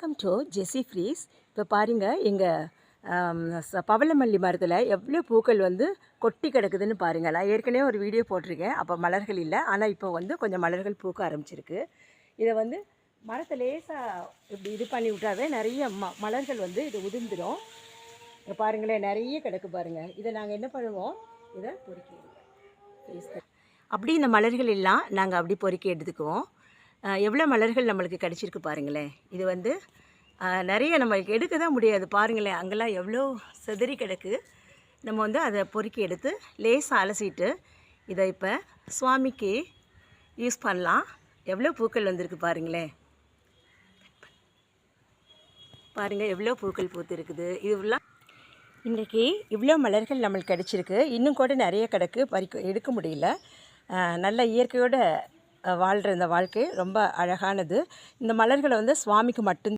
Welcome to Jessie freeze. இப்போ பாருங்கள், எங்கள் பவளமல்லி மரத்தில் எவ்வளோ பூக்கள் வந்து கொட்டி கிடக்குதுன்னு பாருங்கள். நான் ஏற்கனவே ஒரு வீடியோ போட்டிருக்கேன், அப்போ மலர்கள் இல்லை. ஆனால் இப்போ வந்து கொஞ்சம் மலர்கள் பூக்க ஆரம்பிச்சிருக்கு. இதை வந்து மரத்தை லேசாக இப்படி இது பண்ணி விட்டாவே நிறைய மலர்கள் வந்து இது உதிர்ந்துடும். இங்கே பாருங்களேன், நிறைய கிடக்கு பாருங்கள். இதை நாங்கள் என்ன பண்ணுவோம், இதை பொறுக்கி அப்படி இந்த மலர்கள் எல்லாம் நாங்கள் அப்படி பொறுக்கி எடுத்துக்குவோம். எவ்வளோ மலர்கள் நம்மளுக்கு கிடச்சிருக்கு பாருங்களேன். இது வந்து நிறைய நம்மளுக்கு எடுக்க தான் முடியாது பாருங்களேன். அங்கெல்லாம் எவ்வளோ செதறி கிடக்கு. நம்ம வந்து அதை பொறுக்கி எடுத்து லேசாக அலசிட்டு இதை இப்போ சுவாமிக்கு யூஸ் பண்ணலாம். எவ்வளோ பூக்கள் வந்திருக்கு பாருங்களேன். பாருங்கள் எவ்வளோ பூக்கள் பூத்து இருக்குது. இதுலாம் இன்றைக்கி இவ்வளோ மலர்கள் நம்மளுக்கு கிடச்சிருக்கு. இன்னும் கூட நிறைய கிடக்கு, எடுக்க முடியல. நல்ல இயற்கையோடு வாழ்கிற இந்த வாழ்க்கை ரொம்ப அழகானது. இந்த மலர்களை வந்து சுவாமிக்கு மட்டும்